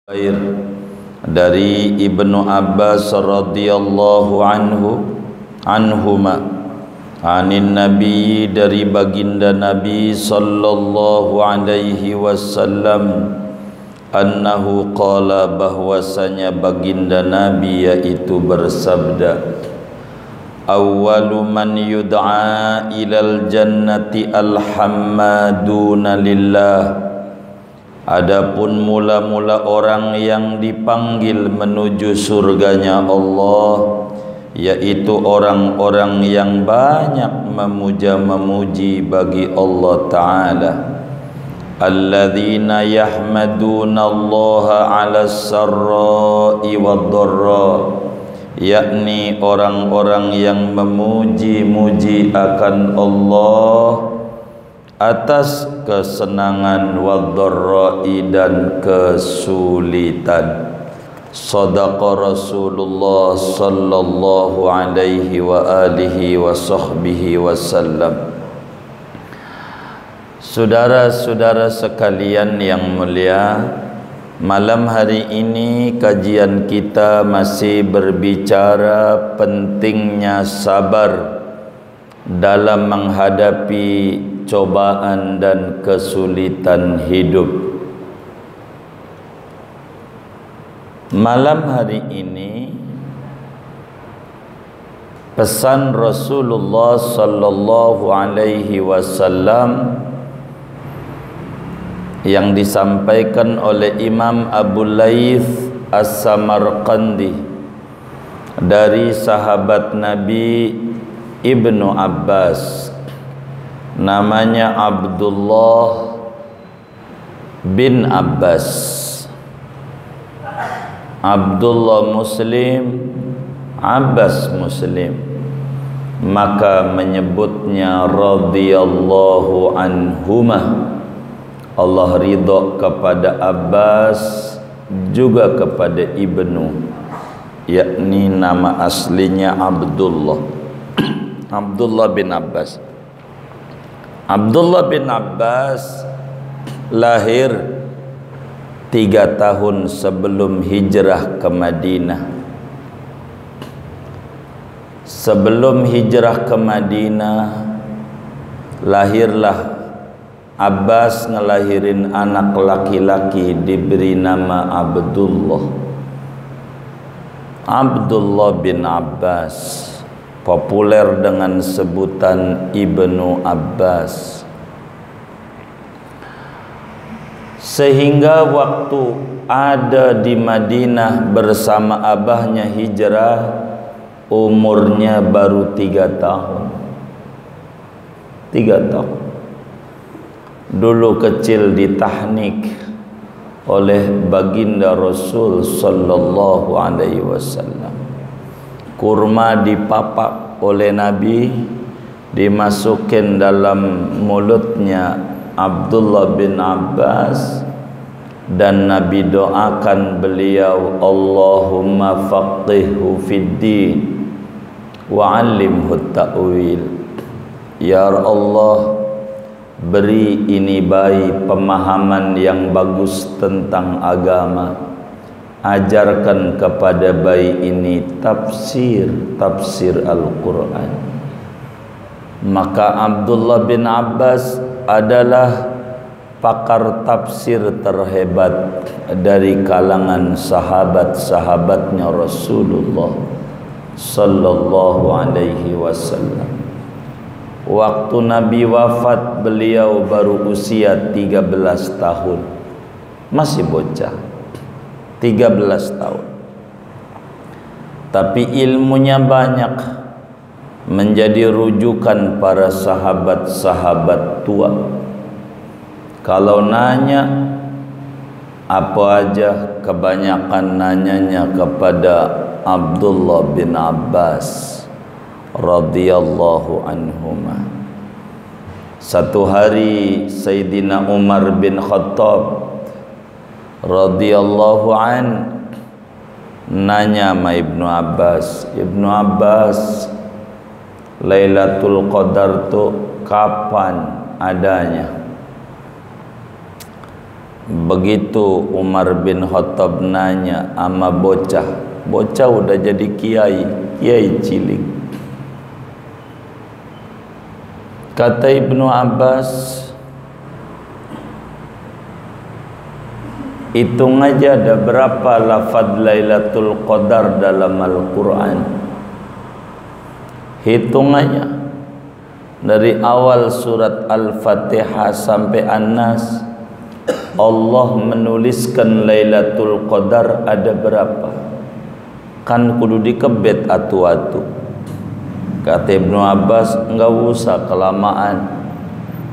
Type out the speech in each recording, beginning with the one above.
dari Ibnu Abbas radhiyallahu anhuma anin Nabi, dari baginda Nabi sallallahu alaihi wasallam, annahu qala, bahwasanya baginda Nabi yaitu bersabda, awwalu man yud'a ilal jannati alhammaduna lillah. Adapun mula-mula orang yang dipanggil menuju surganya Allah, yaitu orang-orang yang banyak memuja-memuji bagi Allah Ta'ala. Alladzina yahmaduna Allaha ala sarra'i wad dharra, yakni orang-orang yang memuji-muji akan Allah atas kesenangan wadh-dharra'i dan kesulitan. Shadaqa Rasulullah sallallahu alaihi wa alihi wa sahbihi wasallam. Saudara-saudara sekalian yang mulia, malam hari ini kajian kita masih berbicara pentingnya sabar dalam menghadapi cobaan dan kesulitan hidup. Malam hari ini pesan Rasulullah sallallahu alaihi wasallam yang disampaikan oleh Imam Abu Laith As-Samarqandi dari sahabat Nabi Ibnu Abbas, namanya Abdullah bin Abbas. Abdullah Muslim, Abbas Muslim, maka menyebutnya radhiyallahu anhuma. Allah ridha kepada Abbas juga kepada Ibnu, yakni nama aslinya Abdullah. Abdullah bin Abbas. Abdullah bin Abbas lahir 3 tahun sebelum hijrah ke Madinah. Sebelum hijrah ke Madinah, lahirlah Abbas, ngelahirin anak laki-laki diberi nama Abdullah. Abdullah bin Abbas, populer dengan sebutan Ibnu Abbas. Sehingga waktu ada di Madinah bersama abahnya hijrah, umurnya baru 3 tahun. 3 tahun. Dulu kecil ditahnik oleh baginda Rasul sallallahu alaihi wasallam. Kurma dipapak oleh Nabi, dimasukin dalam mulutnya Abdullah bin Abbas, dan Nabi doakan beliau, Allahumma faqihhu fid din wa 'allimhu ta'wil. Ya Allah, beri ini bayi pemahaman yang bagus tentang agama, ajarkan kepada bayi ini tafsir Al-Quran. Maka Abdullah bin Abbas adalah pakar tafsir terhebat dari kalangan sahabat-sahabatnya Rasulullah sallallahu alaihi wasallam. Waktu Nabi wafat, beliau baru usia 13 tahun. Masih bocah, 13 tahun. Tapi ilmunya banyak, menjadi rujukan para sahabat-sahabat tua. Kalau nanya apa aja, kebanyakan nanyanya kepada Abdullah bin Abbas radhiyallahu anhuma. Satu hari Sayyidina Umar bin Khattab radhiyallahu an nanya sama Ibnu Abbas, Ibnu Abbas, Lailatul Qadar tuh kapan adanya? Begitu Umar bin Khattab nanya ama bocah udah jadi kiai cilik. Kata Ibnu Abbas, hitung aja ada berapa lafaz Lailatul Qadar dalam Al-Quran. Hitung aja dari awal surat Al-Fatihah sampai An-Nas, Allah menuliskan Lailatul Qadar ada berapa? Kan kudu dikebet atu-atu. Kata Ibnu Abbas, enggak usah kelamaan,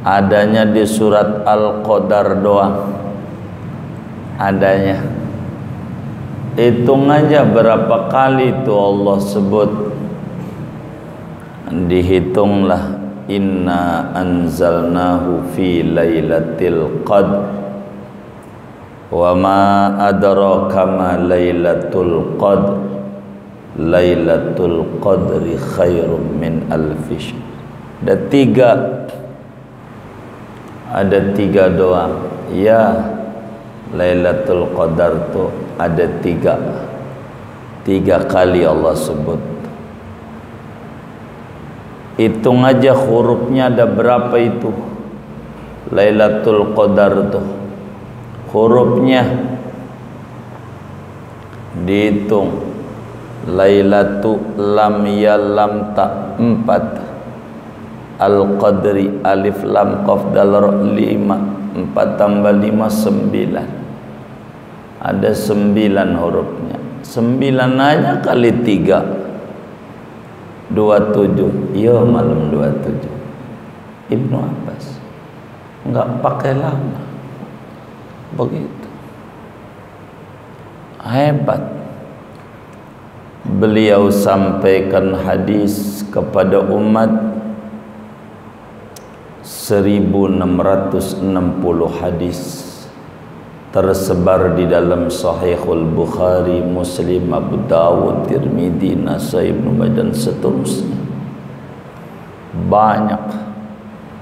adanya di surat Al-Qadar doang adanya. Hitung aja berapa kali itu Allah sebut. Dihitunglah, inna anzalnahu fi lailatul qadr wa ma adraka ma lailatul qadr lailatul qadri khairum min alfi syahr. Ada tiga doang ya. Lailatul Qadar tuh ada tiga kali Allah sebut. Hitung aja hurufnya ada berapa itu Lailatul Qadar tuh. Hurufnya dihitung. Lailatu lam ya lam ta 4, Al-Qadri alif lam qaf dal ra 5, 4 tambah 5 9. Ada 9 hurufnya. 9 aja kali 3 27. Iya malam 27. Ibnu Abbas enggak pakai lama. Begitu hebat. Beliau sampaikan hadis kepada umat 1660 hadis tersebar di dalam Sahihul Bukhari, Muslim, Abu Dawud, Tirmidzi, Nasai, Ibnu Majah dan seterusnya. Banyak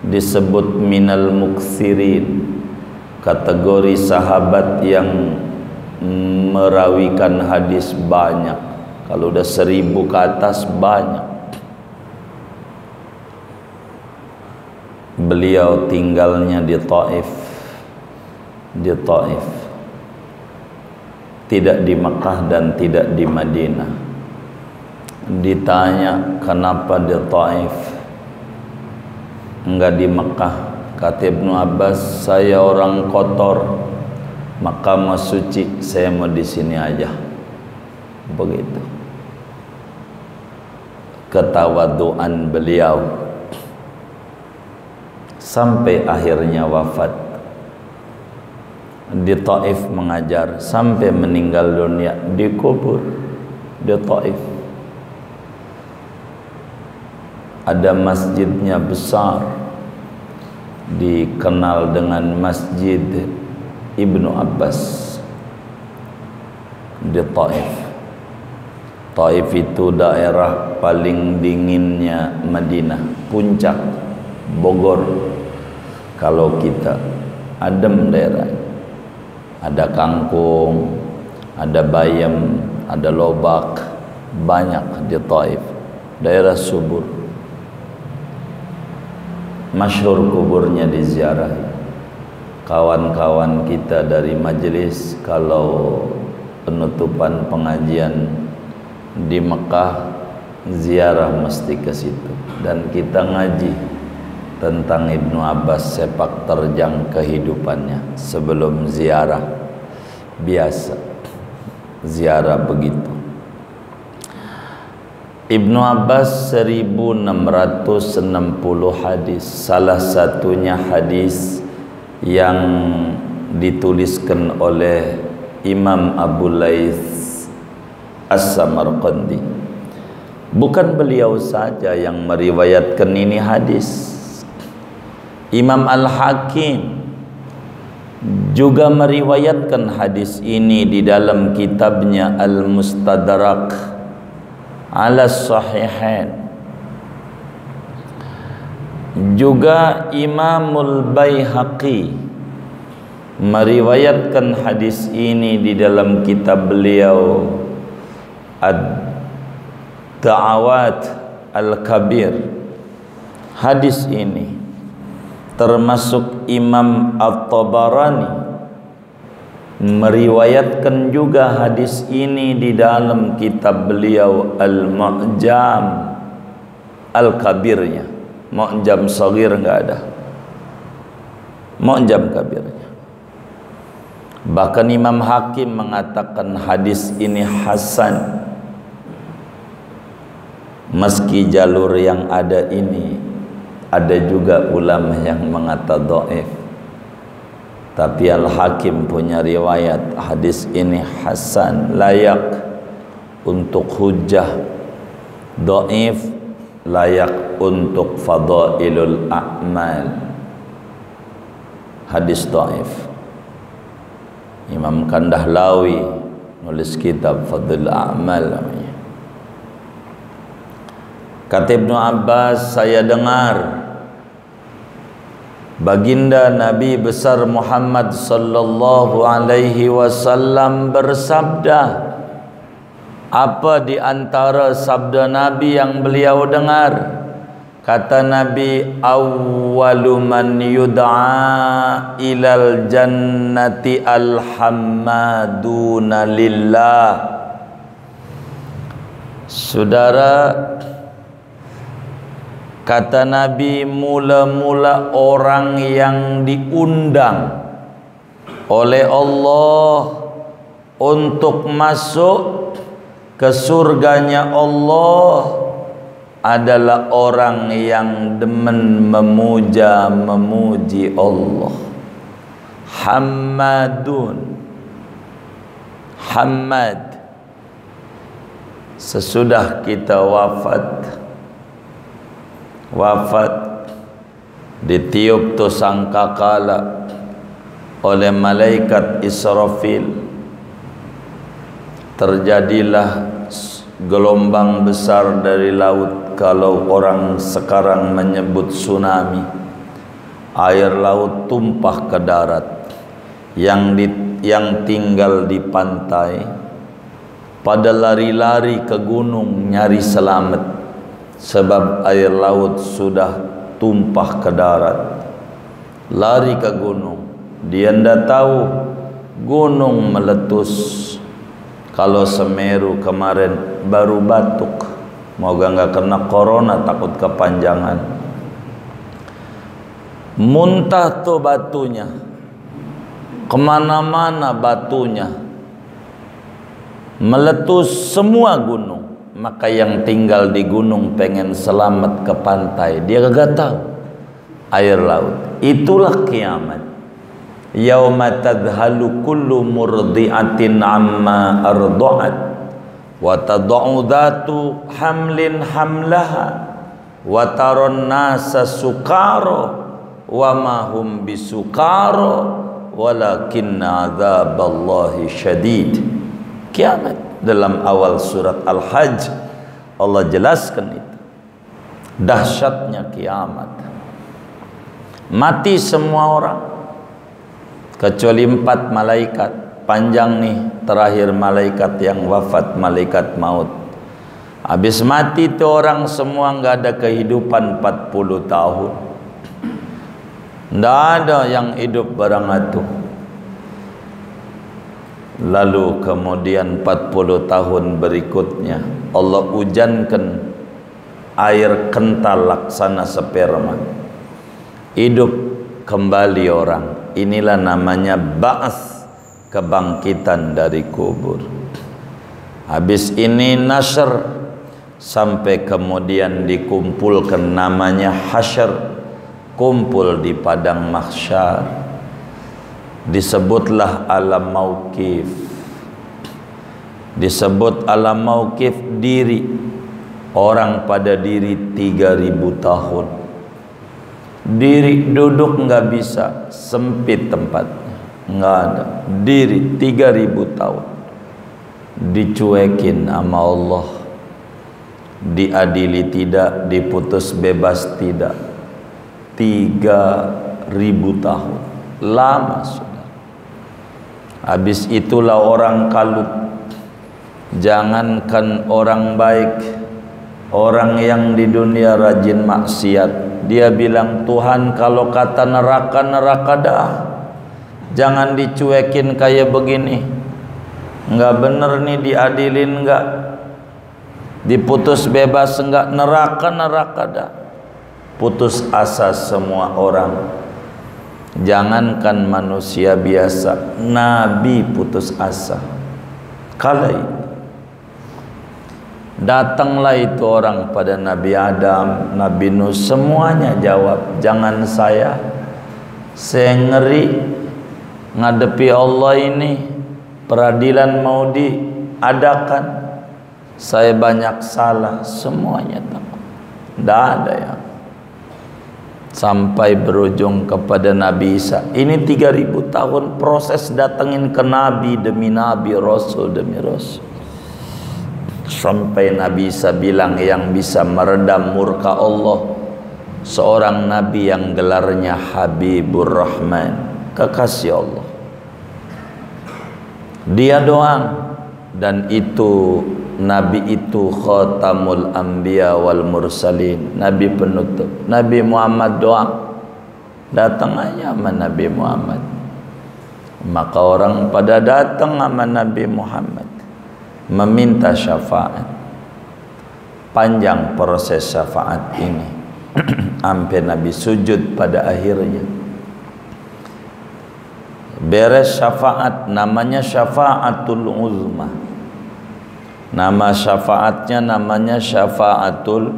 disebut minal muksirin, kategori sahabat yang merawikan hadis banyak. Kalau udah 1000 ke atas banyak. Beliau tinggalnya di Taif, tidak di Mekah dan tidak di Madinah. Ditanya kenapa di Taif enggak di Mekah, kata Ibnu Abbas, saya orang kotor, Makkah suci, saya mau di sini aja. Begitu ketawaduan beliau sampai akhirnya wafat di Taif mengajar sampai meninggal dunia dikubur di Taif. Ada masjidnya besar, dikenal dengan Masjid Ibnu Abbas di Taif. Taif itu daerah paling dinginnya Madinah, puncak Bogor. Kalau kita adem daerahnya, ada kangkung, ada bayam, ada lobak, banyak di Taif, daerah subur. Masyhur kuburnya diziarahi. Kawan-kawan kita dari majelis kalau penutupan pengajian di Mekah ziarah mesti ke situ, dan kita ngaji tentang Ibnu Abbas, sepak terjang kehidupannya sebelum ziarah biasa. Ziarah begitu. Ibnu Abbas 1660 hadis. Salah satunya hadis yang dituliskan oleh Imam Abu Laits As-Samarqandi. Bukan beliau saja yang meriwayatkan ini hadis. Imam Al-Hakim juga meriwayatkan hadis ini di dalam kitabnya Al-Mustadrak ala Sahihain. Juga Imamul Baihaqi meriwayatkan hadis ini di dalam kitab beliau Ad-Da'awat Al-Kabir. Hadis ini termasuk Imam At-Tabarani meriwayatkan juga hadis ini di dalam kitab beliau Al-Mu'jam Al-Kabirnya. Mu'jam Saghir enggak ada, Mu'jam Kabirnya. Bahkan Imam Hakim mengatakan hadis ini hasan, meski jalur yang ada ini ada juga ulama yang mengatakan dhaif. Tapi Al-Hakim punya riwayat hadis ini hasan, layak untuk hujjah, dhaif layak untuk fadailul a'mal. Hadis dhaif. Imam Kandahlawi nulis kitab Fadlul A'mal namanya. Kata Ibnu Abbas, saya dengar baginda Nabi besar Muhammad sallallahu alaihi wasallam bersabda. Apa di antara sabda Nabi yang beliau dengar? Kata Nabi, awwalu man yud'a ilal jannati alhammaduna lillah. Saudara, kata Nabi, mula-mula orang yang diundang oleh Allah untuk masuk ke surganya Allah adalah orang yang demen memuji Allah. Hammadun, Hammad. Sesudah kita wafat ditiup tu sangkakala oleh malaikat Israfil, terjadilah gelombang besar dari laut. Kalau orang sekarang menyebut tsunami, air laut tumpah ke darat. Yang tinggal di pantai pada lari-lari ke gunung nyari selamat, sebab air laut sudah tumpah ke darat. Lari ke gunung, dia ndak tahu gunung meletus. Kalau Semeru kemarin baru batuk, moga nggak kena corona, takut kepanjangan. Muntah tuh batunya, kemana-mana batunya, meletus semua gunung. Maka yang tinggal di gunung pengen selamat ke pantai, dia kagak tahu air laut. Itulah kiamat. Yauma tadhalu kullu murdi'atin amma arda'at wa tad'u dhatu hamlin hamlaha wa taron nasa sukara wa ma hum bisukara walakinna adzaballahi syadid. Kiamat. Dalam awal surat Al-Hajj Allah jelaskan itu, dahsyatnya kiamat. Mati semua orang kecuali 4 malaikat. Panjang nih, terakhir malaikat yang wafat, malaikat maut. Habis mati itu orang semua nggak ada kehidupan 40 tahun. Nggak ada yang hidup barang itu. Lalu kemudian 40 tahun berikutnya Allah hujankan air kental laksana sperma. Hidup kembali orang. Inilah namanya ba'ats, kebangkitan dari kubur. Habis ini nasyr, sampai kemudian dikumpulkan, namanya hasyr, kumpul di padang mahsyar. Disebutlah alam mauqif. Disebut alam mauqif diri. Orang pada diri 3000 tahun. Diri duduk nggak bisa, sempit tempatnya, nggak ada. Diri 3000 tahun, dicuekin sama Allah, diadili tidak, diputus bebas tidak. 3000 tahun, lama sudah. Habis itulah orang kalut. Jangankan orang baik, orang yang di dunia rajin maksiat, dia bilang, Tuhan kalau kata neraka, neraka dah. Jangan dicuekin kayak begini. Enggak bener nih, diadilin enggak, diputus bebas enggak, neraka, neraka dah. Putus asa semua orang. Jangankan manusia biasa, Nabi putus asa. Kala itu datanglah itu orang pada Nabi Adam, Nabi Nuh, semuanya jawab, jangan saya ngeri ngadepi Allah ini, peradilan mau diadakan, saya banyak salah, semuanya takut. Tidak ada yang sampai berujung kepada Nabi Isa. Ini 3000 tahun proses datengin ke Nabi demi Nabi, Rasul demi Rasul, sampai Nabi Isa bilang yang bisa meredam murka Allah seorang Nabi yang gelarnya Habibur Rahman, kekasih Allah. Dia doang, dan itu Nabi itu khatamul anbiya wal mursalin, Nabi penutup. Nabi Muhammad doang, datang aja sama Nabi Muhammad. Maka orang pada datang sama Nabi Muhammad meminta syafaat. Panjang proses syafaat ini sampai Nabi sujud pada akhirnya. Beres syafaat, namanya syafaatul uzma. Nama syafaatnya namanya syafaatul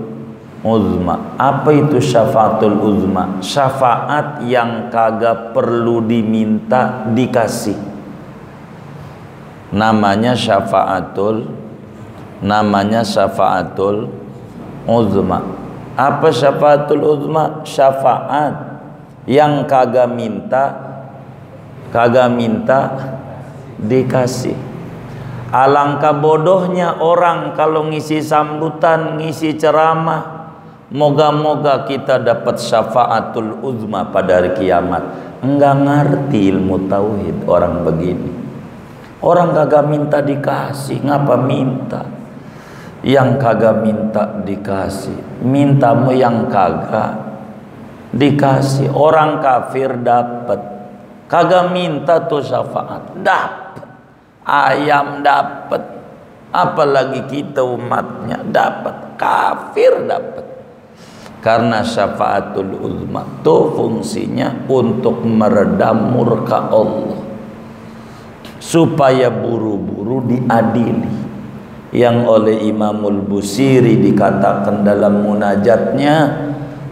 uzma. Apa itu syafaatul uzma? Syafaat yang kagak perlu diminta dikasih. Namanya syafaatul uzma. Apa syafaatul uzma? Syafaat yang kagak minta dikasih. Alangkah bodohnya orang kalau ngisi sambutan, ngisi ceramah, moga-moga kita dapat syafaatul uzma pada hari kiamat. Enggak ngerti ilmu tauhid orang begini. Orang kagak minta dikasih, ngapa minta? Yang kagak minta dikasih, mintamu yang kagak dikasih. Orang kafir dapat, kagak minta tuh syafaat, dapat. Ayam dapat, apalagi kita umatnya dapat, kafir dapat. Karena syafaatul uzma itu fungsinya untuk meredam murka Allah, supaya buru-buru diadili. Yang oleh Imamul Busiri dikatakan dalam munajatnya,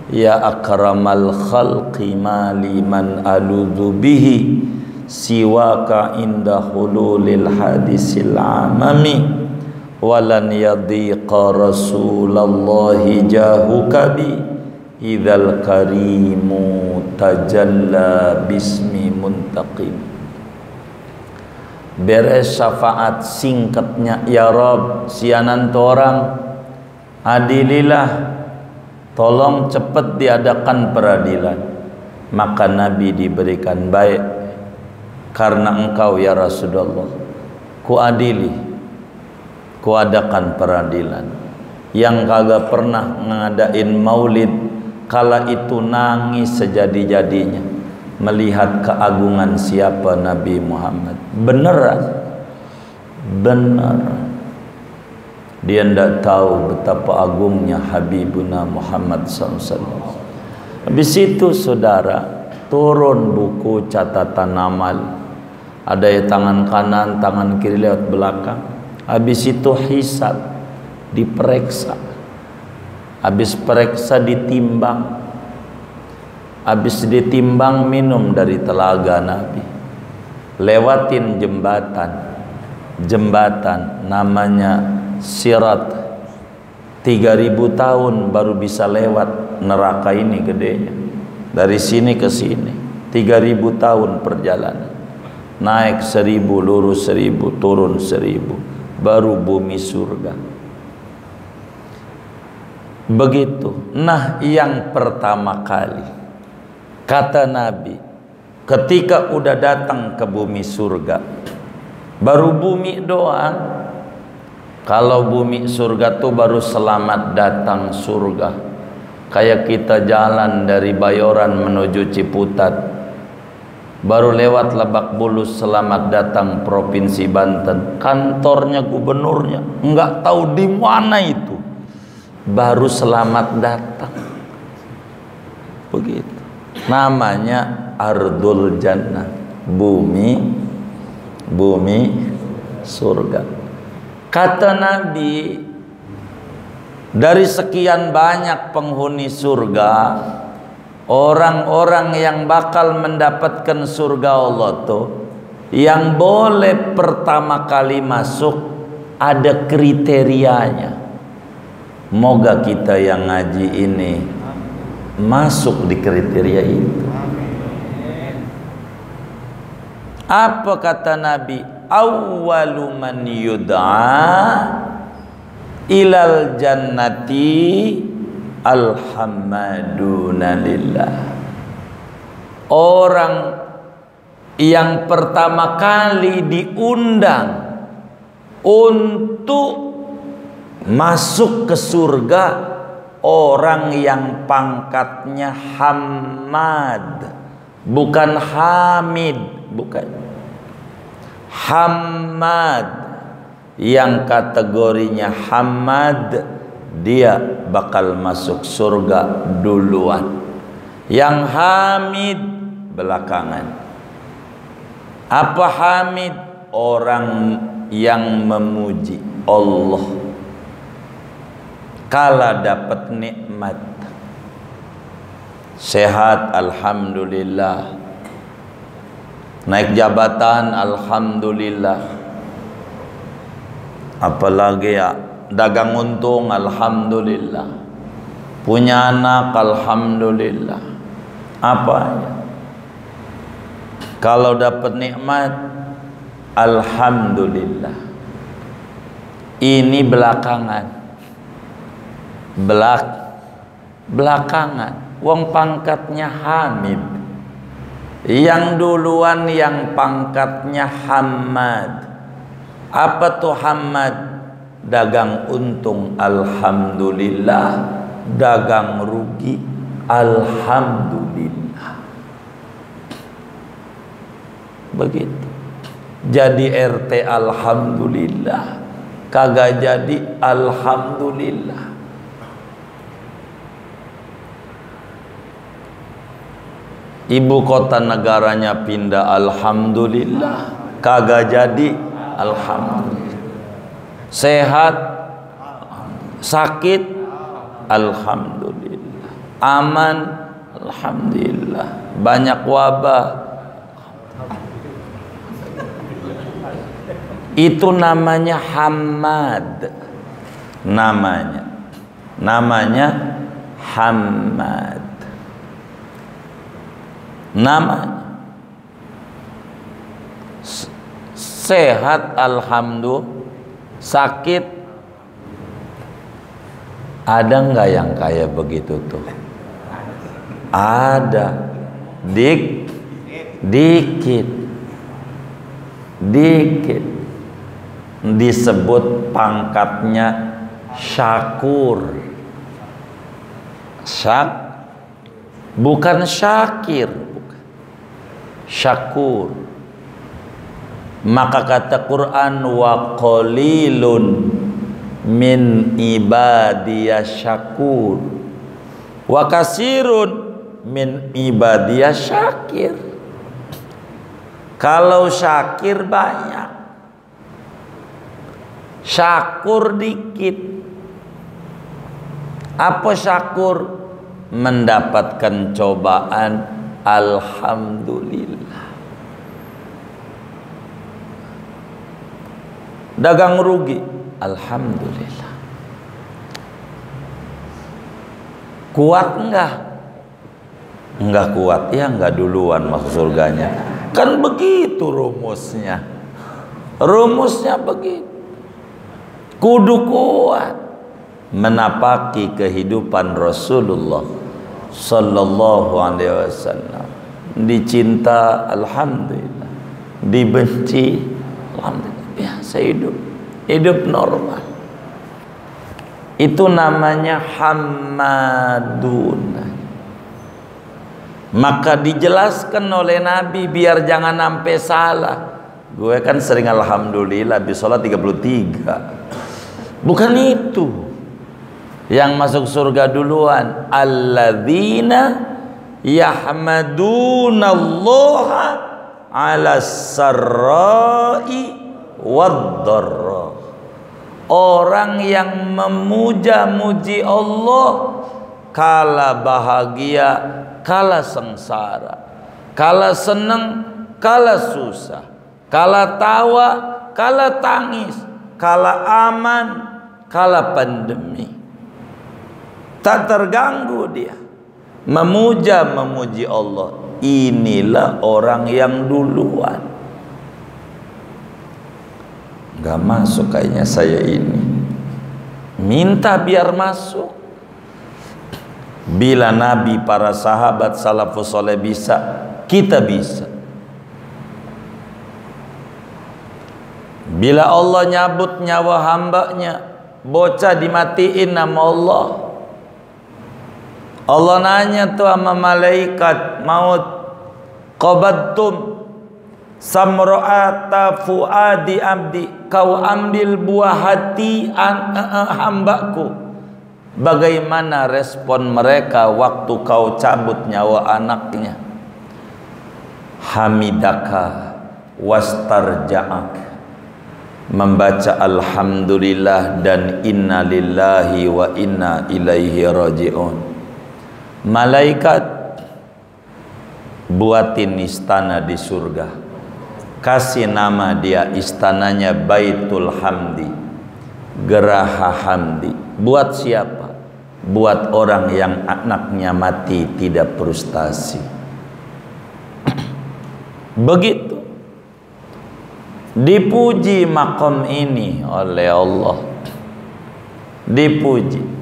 ya akramal khalqi mali man aludhu bihi siwaka inda hululil hadisil amami walan yadhiqa rasulallahi jahuka bi idzal karimu tajalla bismi muntaqim. Beres syafaat singkatnya, ya Rob, sianan tu orang, adililah, tolong cepat diadakan peradilan. Maka Nabi diberikan baik, karena engkau ya Rasulullah, ku adili, ku adakan peradilan. Yang kagak pernah ngadain maulid, kala itu nangis sejadi-jadinya melihat keagungan siapa Nabi Muhammad. Beneran, benar. Dia tidak tahu betapa agungnya Habibuna Muhammad SAW. Habis itu saudara, turun buku catatan amal. Ada yang tangan kanan, tangan kiri lewat belakang. Habis itu hisab, diperiksa. Habis periksa ditimbang. Habis ditimbang minum dari telaga Nabi. Lewatin jembatan namanya Sirat. 3000 tahun baru bisa lewat neraka ini gedenya. Dari sini ke sini 3000 tahun perjalanan. Naik 1000, lurus 1000, turun 1000, baru bumi surga. Begitu. Nah, yang pertama kali kata Nabi, ketika udah datang ke bumi surga, baru bumi doang. Kalau bumi surga tuh baru selamat datang surga. Kayak kita jalan dari Bayoran menuju Ciputat, baru lewat Lebak Bulus, selamat datang Provinsi Banten. Kantornya gubernurnya nggak tahu di mana itu, baru selamat datang. Begitu. Namanya Ardul Jannah, bumi surga. Kata Nabi, dari sekian banyak penghuni surga, orang-orang yang bakal mendapatkan surga Allah tuh, yang boleh pertama kali masuk ada kriterianya. Moga kita yang ngaji ini masuk di kriteria itu. Apa kata Nabi? Awwalu man yud'a ilal jannati alhamdulillah lillah. Orang yang pertama kali diundang untuk masuk ke surga, orang yang pangkatnya Hamad, bukan Hamid, bukan. Hamad, yang kategorinya Hamad, dia bakal masuk surga duluan. Yang Hamid belakangan. Apa Hamid? Orang yang memuji Allah kala dapat nikmat. Sehat alhamdulillah, naik jabatan alhamdulillah, apalagi ya dagang untung alhamdulillah, punya anak alhamdulillah. Apa ya? Kalau dapat nikmat alhamdulillah. Ini belakangan, belakangan. Wong pangkatnya Hamid. Yang duluan yang pangkatnya Hamad. Apa tuh Hamad? Dagang untung alhamdulillah, dagang rugi alhamdulillah. Begitu. Jadi RT alhamdulillah, kagak jadi alhamdulillah. Ibu kota negaranya pindah alhamdulillah, kagak jadi alhamdulillah. Sehat, sakit alhamdulillah, aman alhamdulillah, banyak wabah. Itu namanya Hamad. Namanya Hamad. Namanya sehat alhamdulillah, sakit ada nggak yang kayak begitu tuh? Ada, dikit disebut pangkatnya syakur. Bukan syakir, bukan. Syakur. Maka kata Quran, wa qalilun min ibadiyas syakur wa kasirun min ibadiyas syakir. Kalau syakir banyak, syakur dikit. Apa syakur? Mendapatkan cobaan alhamdulillah. Dagang rugi alhamdulillah. Kuat enggak? Enggak kuat, ya enggak duluan masuk surganya. Kan begitu rumusnya. Rumusnya begitu. Kudu kuat menapaki kehidupan Rasulullah sallallahu alaihi wasallam. dicinta alhamdulillah, dibenci alhamdulillah, biasa hidup normal. Itu namanya hammadun. Maka dijelaskan oleh Nabi biar jangan sampai salah. Gue kan sering alhamdulillah habis sholat 33. Bukan itu yang masuk surga duluan. Alladzina yahmadunallaha ala sarra'i wad-dharra. Orang yang memuja-muji Allah kala bahagia, kala sengsara, kala senang, kala susah, kala tawa, kala tangis, kala aman, kala pandemi. Tak terganggu dia. Memuji Allah. Inilah orang yang duluan. Gak masuk kayaknya saya ini. Minta biar masuk. Bila Nabi, para sahabat salafus soleh bisa, kita bisa. Bila Allah nyabut nyawa hambanya, bocah dimatiin nama Allah. Allah nanya tuh sama malaikat maut, qabattum samra'ata fuadi abdi, kau ambil buah hati hambaku. Bagaimana respon mereka waktu kau cabut nyawa anaknya? Hamidaka wastarja'ak, membaca alhamdulillah dan inna lillahi wa inna ilaihi raji'un. Malaikat buatin istana di surga, kasih nama dia istananya Baitul Hamdi, Geraha Hamdi. Buat siapa? Buat orang yang anaknya mati tidak frustasi. Begitu dipuji makom ini oleh Allah, dipuji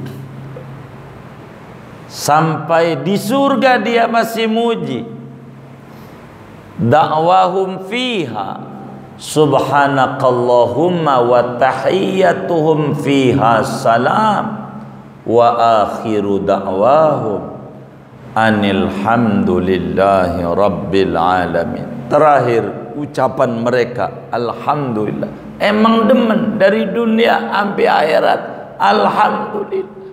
sampai di surga dia masih muji. Da'wahum fiha subhanakallahumma wa tahiyyatuhum fiha salam wa akhiru da'wahum anil hamdulillahi rabbil alamin. Terakhir ucapan mereka alhamdulillah. Emang demen dari dunia sampai akhirat alhamdulillah.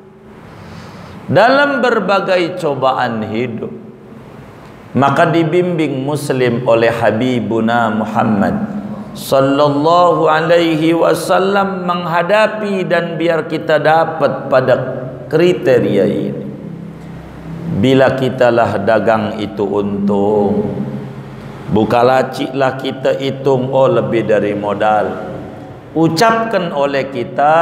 Dalam berbagai cobaan hidup, maka dibimbing muslim oleh Habibuna Muhammad sallallahu alaihi wasallam menghadapi dan biar kita dapat pada kriteria ini. Bila kitalah dagang itu untung, buka laciklah kita hitung, oh lebih dari modal. Ucapkan oleh kita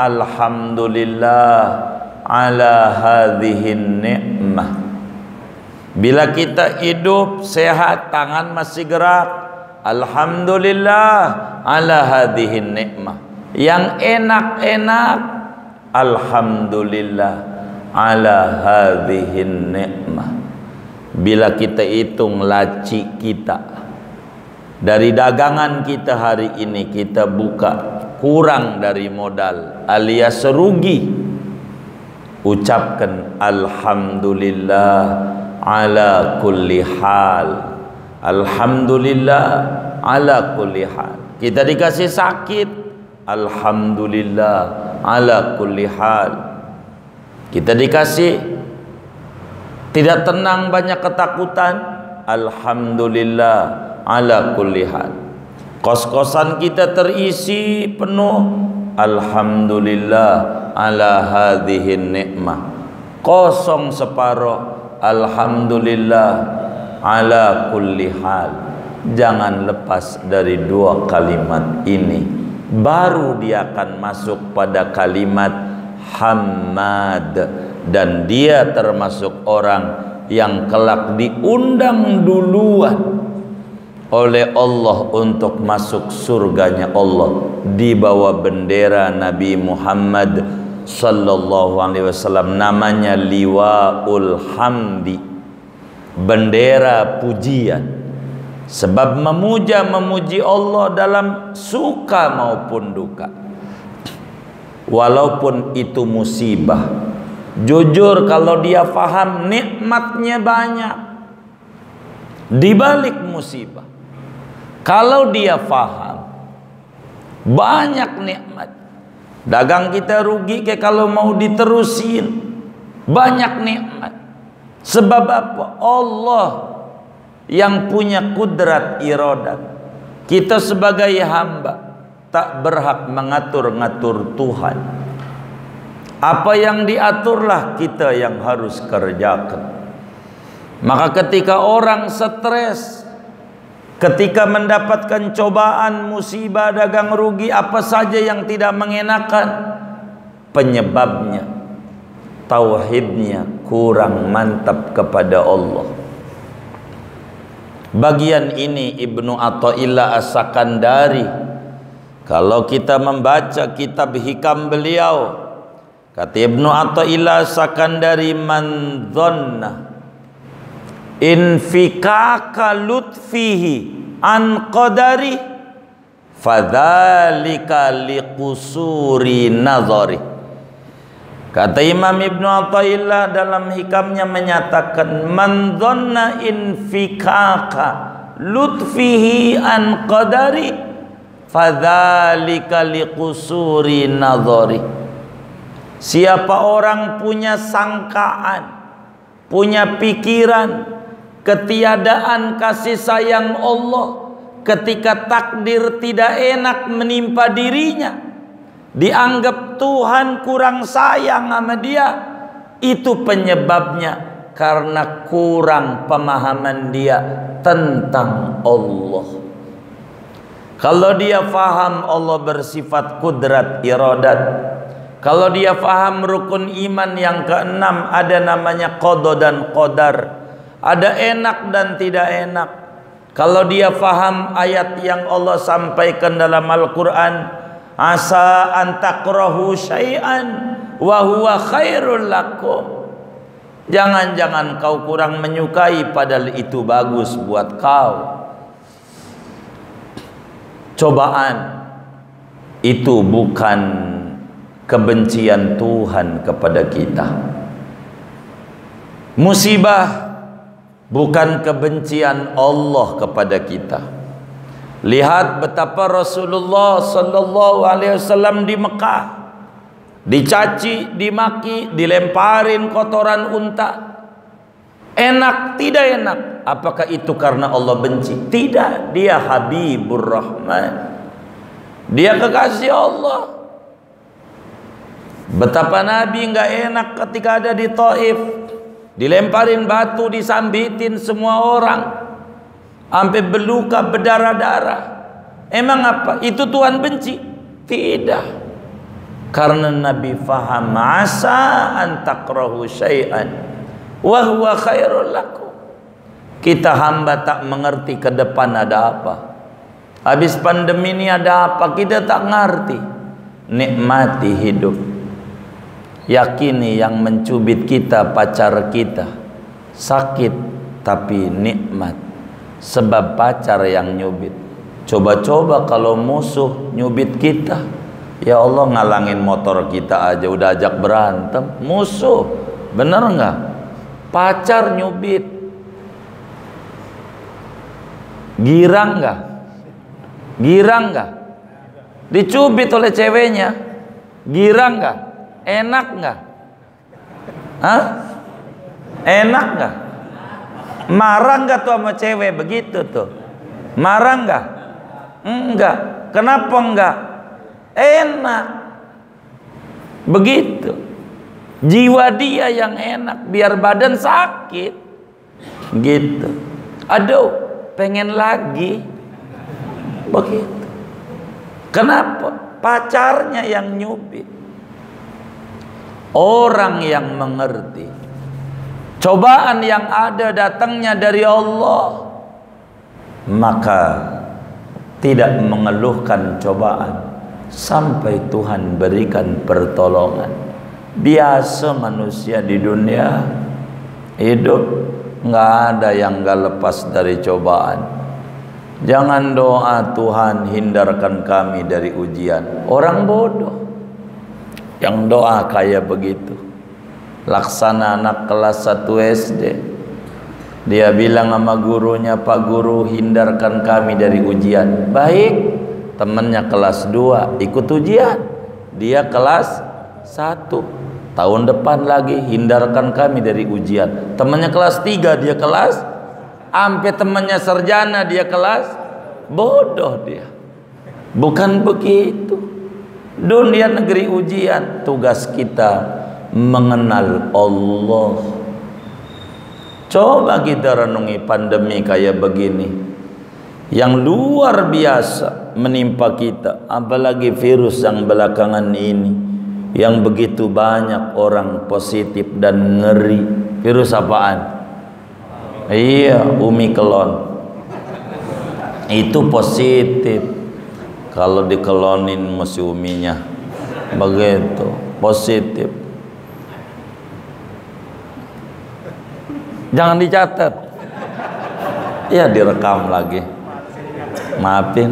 alhamdulillah ala hadhihin ni'mah. Bila kita hidup sehat, tangan masih gerak, alhamdulillah ala hadhihin ni'mah. Yang enak-enak, alhamdulillah ala hadhihin ni'mah. Bila kita hitung laci kita, dari dagangan kita hari ini kita buka kurang dari modal alias rugi, ucapkan alhamdulillah ala kulli hal. Alhamdulillah ala kulli hal. Kita dikasih sakit, alhamdulillah ala kulli hal. Kita dikasih tidak tenang, banyak ketakutan, alhamdulillah ala kulli hal. Kos-kosan kita terisi penuh, alhamdulillah ala hadhihin ni'mah. Kosong separuh, alhamdulillah ala kulli hal. Jangan lepas dari dua kalimat ini, baru dia akan masuk pada kalimat hamad. Dan dia termasuk orang yang kelak diundang duluan oleh Allah untuk masuk surganya Allah di bawah bendera Nabi Muhammad sallallahu alaihi wasallam, namanya liwaul hamdi. bendera pujian, sebab memuji Allah dalam suka maupun duka, walaupun itu musibah. Jujur, kalau dia faham nikmatnya banyak di balik musibah, kalau dia faham banyak nikmat, dagang kita rugi kayak kalau mau diterusin, banyak nikmat. Sebab apa? Allah yang punya kudrat iradat. Kita sebagai hamba tak berhak mengatur-ngatur Tuhan. Apa yang diaturlah kita yang harus kerjakan. Maka ketika orang stres, ketika mendapatkan cobaan, musibah, dagang rugi, apa saja yang tidak mengenakan, penyebabnya tauhidnya kurang mantap kepada Allah. Bagian ini Ibnu Athaillah As-Sakandari, kalau kita membaca kitab hikam beliau, kata Ibnu Athaillah As-Sakandari, man dhanna infikaka lutfihi an qadari fadzalika liqusuri nazari. Kata Imam Ibnu Athaillah dalam hikamnya menyatakan, man dhanna infikaka lutfihi an qadari fadzalika liqusuri nazari. Siapa orang punya sangkaan, punya pikiran ketiadaan kasih sayang Allah ketika takdir tidak enak menimpa dirinya, dianggap Tuhan kurang sayang sama dia, itu penyebabnya karena kurang pemahaman dia tentang Allah. Kalau dia faham Allah bersifat kudrat iradat, kalau dia faham rukun iman yang keenam, ada namanya qada dan qadar, ada enak dan tidak enak. Kalau dia faham ayat yang Allah sampaikan dalam Al-Quran, asa an takrahu syai'an wa huwa khairul lakum, jangan-jangan kau kurang menyukai padahal itu bagus buat kau. Cobaan itu bukan kebencian Tuhan kepada kita. Musibah bukan kebencian Allah kepada kita. Lihat betapa Rasulullah sallallahu alaihi wasallam di Mekah dicaci, dimaki, dilemparin kotoran unta. Enak tidak enak? Apakah itu karena Allah benci? Tidak, dia Habibur Rahman, dia kekasih Allah. Betapa Nabi nggak enak ketika ada di Taif, dilemparin batu, disambitin semua orang sampai berluka berdarah-darah. Emang apa? Itu Tuhan benci? Tidak. Karena Nabi faham, asa an takrahu syai'an wa huwa khairul lakum. Kita hamba tak mengerti ke depan ada apa. Habis pandemi ini ada apa? Kita tak ngerti. Nikmati hidup. Yakini yang mencubit kita pacar kita. Sakit tapi nikmat. Sebab pacar yang nyubit. Coba-coba kalau musuh nyubit kita, ya Allah, ngalangin motor kita aja udah ajak berantem. Musuh, bener nggak? Pacar nyubit, girang nggak? Girang nggak? Dicubit oleh ceweknya, girang nggak? Enak nggak? Hah? Enak nggak? Marah nggak tuh sama cewek begitu tuh? Marah nggak? Enggak. Kenapa enggak? Enak. Begitu. Jiwa dia yang enak, biar badan sakit. Gitu. Aduh, pengen lagi. Begitu. Kenapa? Pacarnya yang nyubit. Orang yang mengerti cobaan yang ada datangnya dari Allah, maka tidak mengeluhkan cobaan sampai Tuhan berikan pertolongan. Biasa manusia di dunia hidup Nggak ada yang nggak lepas dari cobaan. Jangan doa Tuhan hindarkan kami dari ujian. Orang bodoh yang doa kayak begitu. Laksana anak kelas 1 SD, dia bilang sama gurunya, Pak Guru hindarkan kami dari ujian. Baik, temennya kelas 2 ikut ujian, dia kelas 1. Tahun depan lagi hindarkan kami dari ujian. Temannya kelas 3, dia kelas, sampai temannya sarjana dia kelas. Bodoh dia. Bukan begitu. Dunia negeri ujian. Tugas kita mengenal Allah. Coba kita renungi pandemi kayak begini yang luar biasa menimpa kita, apalagi virus yang belakangan ini yang begitu banyak orang positif dan ngeri. Virus apaan? Iya, Omicron. Itu positif. Kalau dikelonin masih uminya begitu, positif. Jangan dicatat. Ya direkam lagi. Maafin.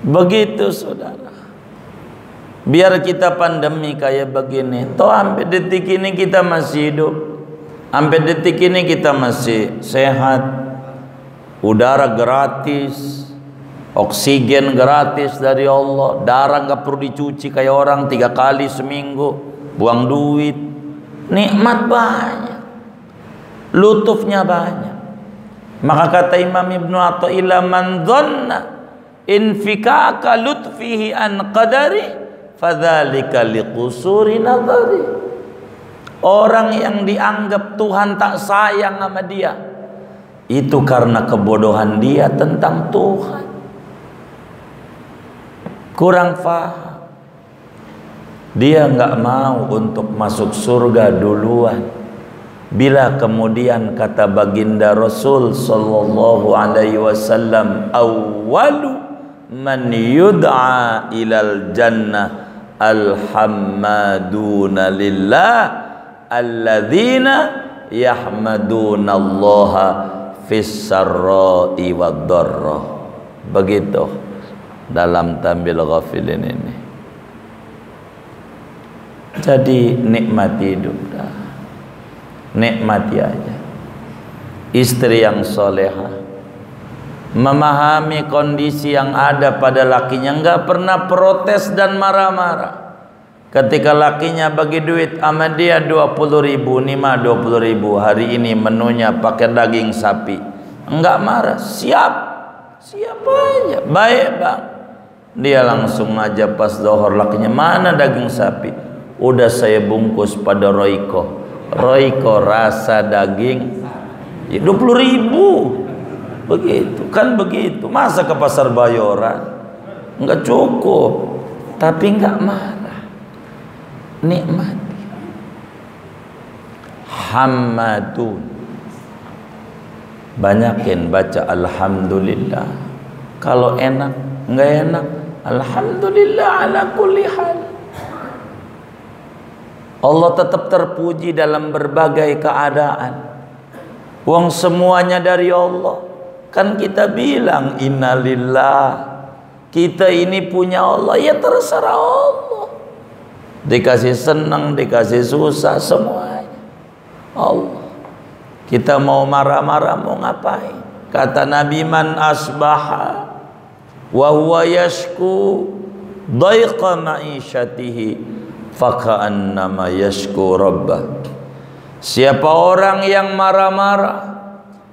Begitu saudara. Biar kita pandemi kayak begini, toh sampai detik ini kita masih hidup, sampai detik ini kita masih sehat, udara gratis, oksigen gratis dari Allah, darah nggak perlu dicuci kayak orang 3 kali seminggu, buang duit, nikmat banyak, lutufnya banyak. Maka kata Imam Ibnu Athaillah, man dhanna infikaka lutfihi an qadari fadzalika liqusuri nadhari. Orang yang dianggap Tuhan tak sayang sama dia, itu karena kebodohan dia tentang Tuhan. Kurang faham. Dia nggak mau untuk masuk surga duluan. Bila kemudian kata baginda Rasul sallallahu alaihi wasallam, awwalu man yud'a ilal jannah alhammaduna lillah alladzina yahmaduna allaha fis sarra'i wad dharra. Begitu dalam Tambil Ghafilin ini. Jadi nikmati hidup dah. Nikmati aja. Istri yang solehah, memahami kondisi yang ada pada lakinya, nggak pernah protes dan marah-marah. Ketika lakinya bagi duit sama dia 20.000, nih mah 20.000, hari ini menunya pakai daging sapi, nggak marah, siap aja, baik bang. Dia langsung aja pas zuhur, lakinya mana daging sapi, udah saya bungkus pada Royco rasa daging 20.000, begitu kan, begitu. Masa ke pasar Bayoran nggak cukup, tapi nggak marah, nikmati. Hamadun, banyakin baca alhamdulillah. Kalau enak, nggak enak, alhamdulillah ala kulli hal. Allah tetap terpuji dalam berbagai keadaan. Uang semuanya dari Allah. Kan kita bilang innalillah, kita ini punya Allah, ya terserah Allah. Dikasih senang, dikasih susah, semuanya Allah. Kita mau marah-marah, mau ngapain? Kata Nabi, man asbaha wa huwa yashku dhaiqa ma'isyatihi faka'annama yashku rabbah. Siapa orang yang marah-marah,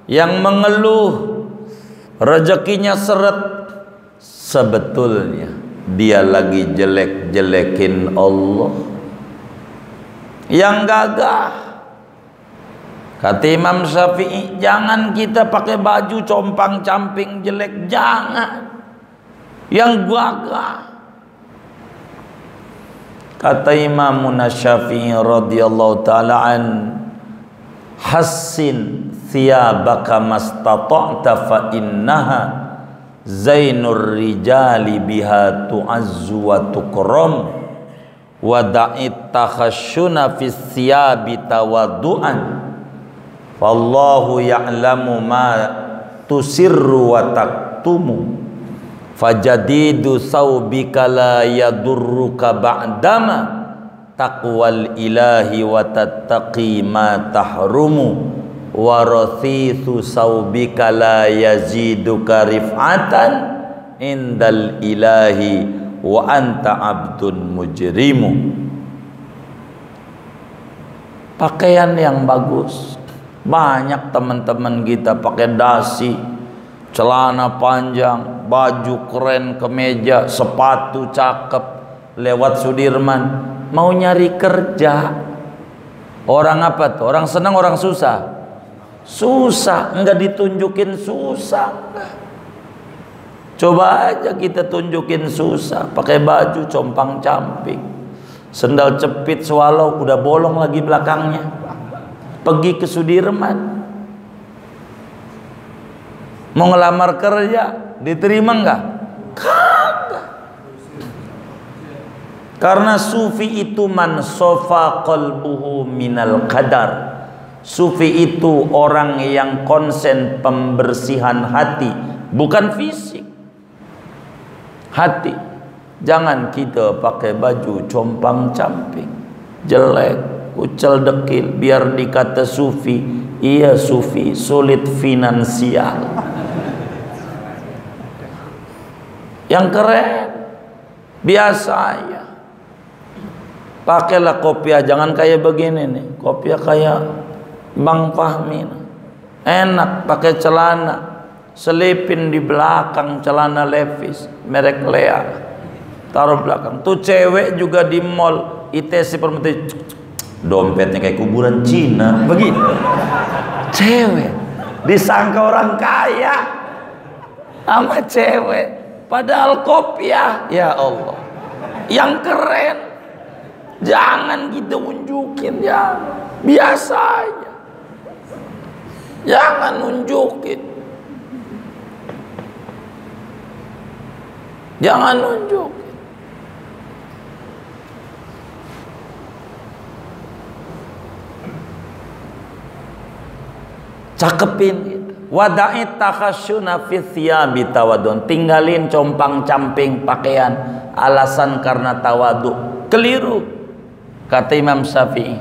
yang mengeluh, rezekinya seret, sebetulnya dia lagi jelek-jelekin Allah. Yang gagah, kata Imam Syafi'i, jangan kita pakai baju compang-camping jelek, jangan. Yang gagah. Kata Imam Syafi'i radhiyallahu ta'ala an, hassin thiyabaka mastata'ta fa innaha zainur rijali biha tu'azzu wa tukram wa da'it takhashuna fis thiyabi tawaddu'an wallahu ya'lamu ma tusirru wa taktumu fajadidu thawbika la yadurruka ba'dama taqwal ilahi wa tattaqi ma tahrumu wa rathithu thawbika la yaziduka rif'atan indal ilahi wa anta abdun mujrimu. Pakaian yang bagus. Banyak teman-teman kita pakai dasi, celana panjang, baju keren, kemeja, sepatu cakep, lewat Sudirman mau nyari kerja. Orang apa tuh? Orang senang, orang susah? Susah, enggak ditunjukin susah. Coba aja kita tunjukin susah, pakai baju compang-camping, sendal cepit swallow udah bolong lagi belakangnya. Pergi ke Sudirman mau ngelamar kerja, diterima enggak? Kagak. Karena sufi itu man sofa qalbuhu minal qadar. Sufi itu orang yang konsen pembersihan hati, bukan fisik, hati. Jangan kita pakai baju compang-camping, jelek, kucel dekil, biar dikata sufi. Iya sufi, sulit finansial. Yang keren biasa aja. Pakailah kopiah, jangan kayak begini nih. Kopiah kayak Bang Fahmi. Enak pakai celana, selipin di belakang celana Levi's merek Lea, taruh belakang. Tuh cewek juga di mall ITC Permati, dompetnya kayak kuburan Cina begitu. Cewek disangka orang kaya sama cewek, padahal kopiah. Ya Allah, yang keren jangan kita unjukin, ya biasa aja, jangan nunjukin, jangan nunjukin. Cakepin gitu. Wada'i takhasyuna fi thiyabi tawadun. Tinggalin compang-camping pakaian alasan karena tawadu. Keliru kata Imam Syafi'i.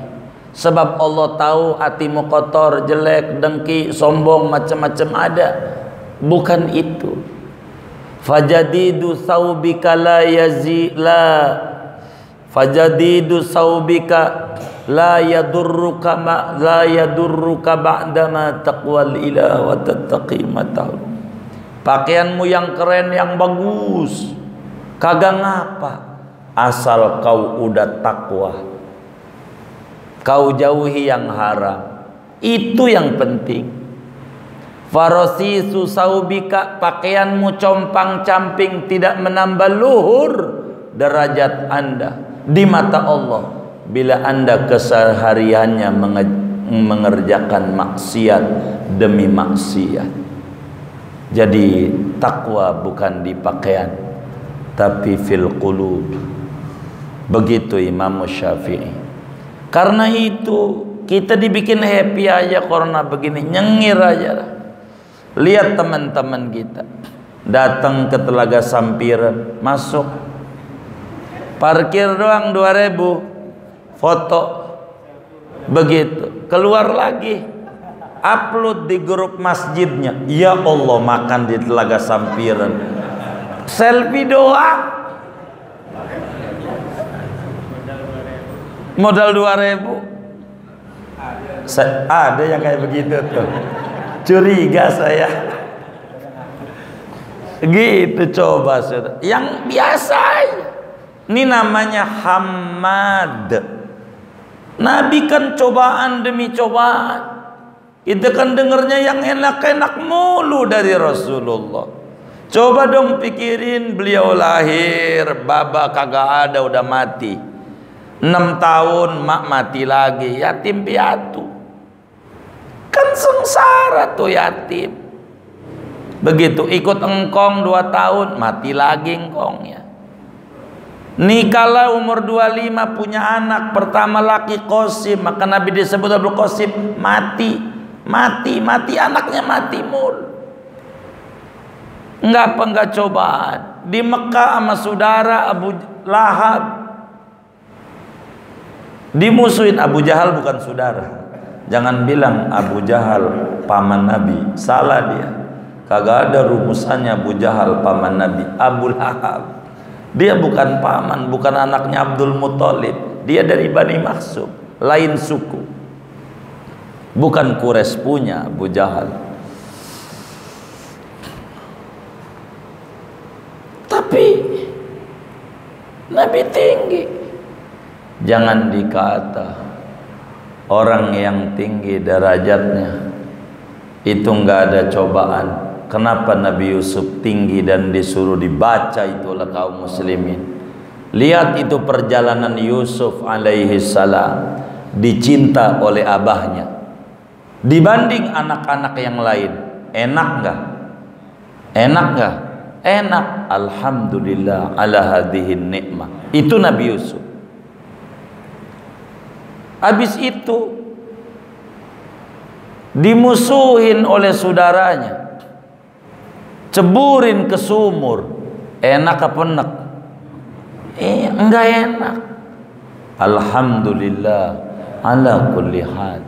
Sebab Allah tahu hatimu kotor, jelek, dengki, sombong, macam-macam ada. Bukan itu. Fajadidu thawbika la yazila, fajadidu thawbika la yadurruka ba'dama taqwal ilah wa tattaqi matahum. Pakaianmu yang keren, yang bagus, kagak ngapa asal kau udah takwa, kau jauhi yang haram. Itu yang penting. Farasisu saubika, pakaianmu compang-camping tidak menambah luhur derajat Anda di mata Allah bila Anda kesehariannya mengerjakan maksiat demi maksiat. Jadi takwa bukan di pakaian tapi fil qulub. Begitu Imam Syafi'i. Karena itu kita dibikin happy aja corona begini, nyengir aja lah. Lihat teman-teman kita datang ke Telaga Sampiran, masuk parkir doang 2.000, foto begitu, keluar lagi upload di grup masjidnya. Ya Allah, makan di Telaga Sampiran, selfie doang, modal 2.000. Ada yang kayak begitu tuh, curiga saya gitu. Coba saudara, yang biasa aja. Ini namanya hamad. Nabi kan cobaan demi cobaan. Kita kan dengernya yang enak-enak mulu dari Rasulullah. Coba dong pikirin, beliau lahir, baba kagak ada, udah mati. 6 tahun mak mati lagi, yatim piatu. Kan sengsara tuh yatim. Begitu ikut engkong 2 tahun, mati lagi engkongnya. Nikahlah umur 25, punya anak pertama laki Qasim, maka Nabi disebut Abdul Qasim, mati. mati anaknya mati mul. Enggak cobaan. Di Mekah sama saudara Abu Lahab dimusuhin. Abu Jahal bukan saudara. Jangan bilang Abu Jahal paman Nabi, salah dia. Kagak ada rumusannya Abu Jahal paman Nabi. Abu Lahab, dia bukan paman, bukan anaknya Abdul Muthalib. Dia dari Bani Makhzum, lain suku. Bukan Quraisy punya Abu Jahal. Tapi Nabi tinggi. Jangan dikata orang yang tinggi derajatnya itu enggak ada cobaan. Kenapa Nabi Yusuf tinggi dan disuruh dibaca itu oleh kaum muslimin? Lihat itu perjalanan Yusuf alaihi salam, dicinta oleh abahnya dibanding anak-anak yang lain. Enak enggak? Enak enggak? Enak. Alhamdulillah ala hadhihin nikmah. Itu Nabi Yusuf. Habis itu dimusuhin oleh saudaranya, ceburin ke sumur. Enak apa enak? Enggak enak. Alhamdulillah ala kulli hal.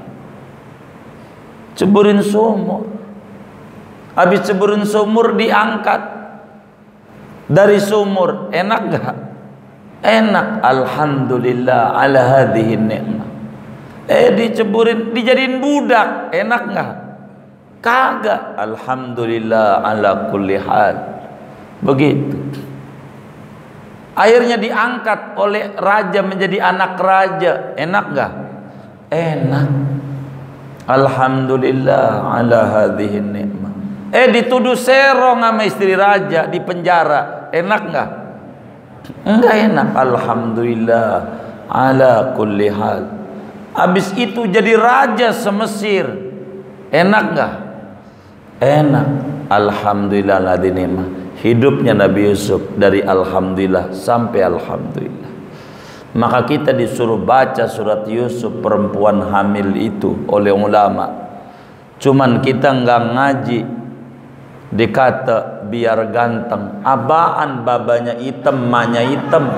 Ceburin sumur. Habis ceburin sumur diangkat dari sumur. Enak gak? Enak. Alhamdulillah ala hadhihi ni'mah. Diceburin, dijadiin budak. Enak gak? Kagak. Alhamdulillah ala kulli hal. Begitu. Akhirnya diangkat oleh raja menjadi anak raja. Enak gak? Enak. Alhamdulillah ala hadhihi ni'mah. Dituduh serong sama istri raja, di penjara. Enak gak? Enggak enak. Alhamdulillah ala kulli hal. Habis itu jadi raja se-Mesir. Enak gak? Enak. Alhamdulillah ala hadhihi ni'mah. Hidupnya Nabi Yusuf dari alhamdulillah sampai alhamdulillah. Maka kita disuruh baca surat Yusuf perempuan hamil itu oleh ulama. Cuman kita nggak ngaji, dikata biar ganteng. Abaan babanya hitam, emaknya hitam,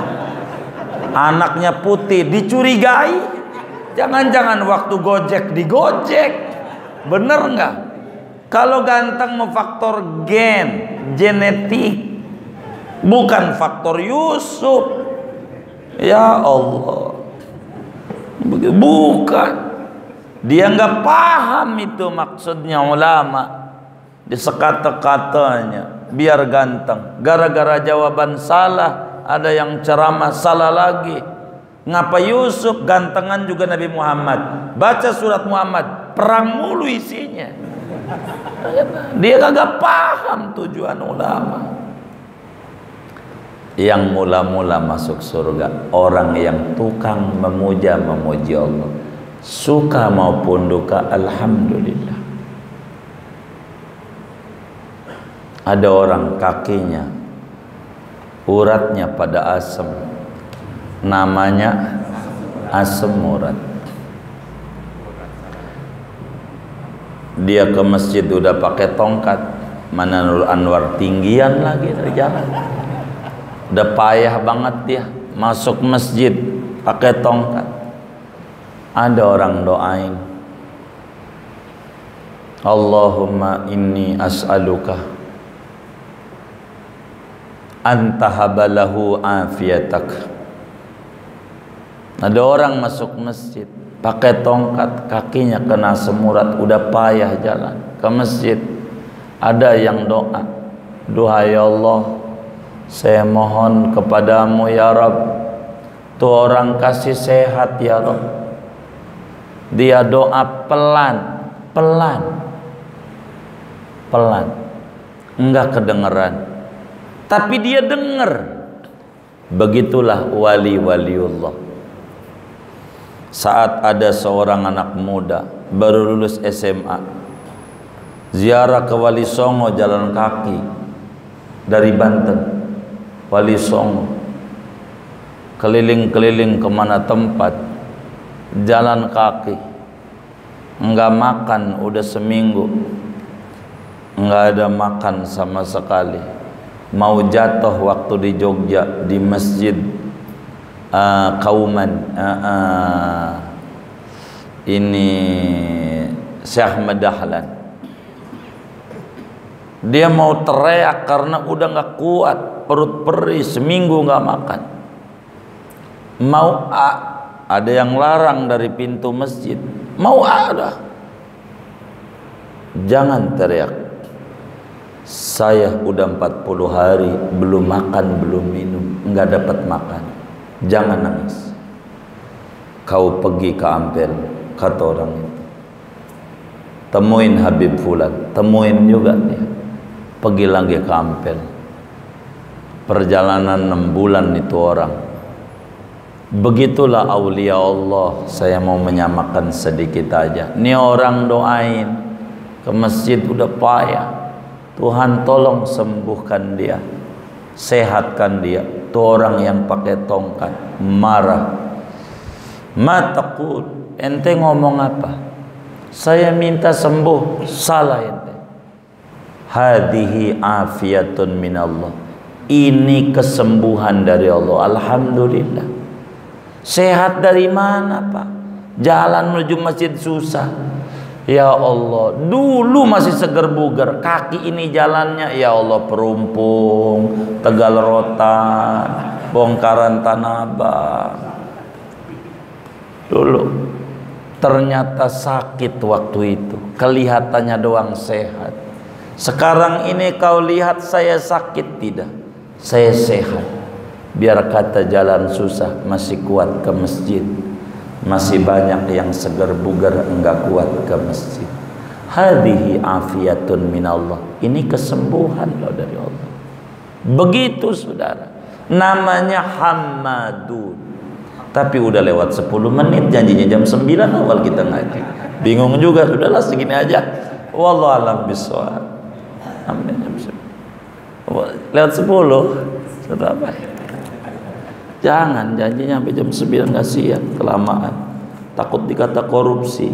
anaknya putih, dicurigai. Jangan-jangan waktu gojek digojek. Bener nggak? Kalau ganteng mau faktor gen, genetik, bukan faktor Yusuf. Ya Allah, bukan. Dia nggak paham itu maksudnya ulama. Disekata-katanya biar ganteng. Gara-gara jawaban salah, ada yang ceramah salah lagi. Ngapa Yusuf gantengan juga Nabi Muhammad? Baca surat Muhammad, perang mulu isinya. Dia kagak paham tujuan ulama. Yang mula-mula masuk surga orang yang tukang memuji Allah, suka maupun duka, alhamdulillah. Ada orang kakinya uratnya pada asam, namanya asam urat. Dia ke masjid udah pakai tongkat, mana Nur Anwar tinggian lagi dari jalan. Udah payah banget dia masuk masjid pakai tongkat. Ada orang doain, Allahumma inni as'aluka anta habalahu afiyatak. Ada orang masuk masjid pakai tongkat, kakinya kena semurat, udah payah jalan ke masjid. Ada yang doa, duhai Allah, saya mohon kepadamu ya Rabb, tuh orang kasih sehat ya Rabb. Dia doa pelan, enggak kedengeran, tapi dia denger. Begitulah wali-waliullah. Saat ada seorang anak muda baru lulus SMA, ziarah ke Wali Songo jalan kaki dari Banten. Wali Songo keliling-keliling kemana tempat, jalan kaki. Enggak makan udah seminggu, enggak ada makan sama sekali. Mau jatuh waktu di Jogja di masjid Kauman, ini Syekh Ahmad Dahlan. Dia mau teriak karena udah nggak kuat, perut perih, seminggu nggak makan. Mau ada yang larang dari pintu masjid, mau ada. Jangan teriak. Saya udah 40 hari belum makan, belum minum, nggak dapat makan. Jangan nangis. Kau pergi ke Ampel, kata orang itu. Temuin Habib Fulan, temuin juga dia. Pergi lagi ke Ampel. Perjalanan 6 bulan itu orang. Begitulah aulia Allah. Saya mau menyamakan sedikit aja. Ini orang doain ke masjid udah payah. Tuhan tolong sembuhkan dia, sehatkan dia. Itu orang yang pakai tongkat marah. Mataqul, ente ngomong apa? Saya minta sembuh, salah ente. Hadihi afiatun minallah. Ini kesembuhan dari Allah. Alhamdulillah. Sehat dari mana, Pak? Jalan menuju masjid susah. Ya Allah, dulu masih seger buger. Kaki ini jalannya, ya Allah, Perumpung, Tegal Rotan, Bongkaran Tanah Abang. Dulu ternyata sakit waktu itu. Kelihatannya doang sehat. Sekarang ini kau lihat saya sakit, tidak, saya sehat. Biar kata jalan susah masih kuat ke masjid. Masih banyak yang segar bugar enggak kuat ke masjid. Hadhihi afiatun minallah. Ini kesembuhan loh dari Allah. Begitu saudara. Namanya Hammadun. Tapi udah lewat 10 menit, janjinya jam 9 awal kita ngaji. Bingung juga, sudahlah segini aja. Wallahu a'lam bishawab. Amin. Lewat 10 sudah apa? Jangan janjinya sampai jam 9, kasihan, kelamaan. Takut dikata korupsi.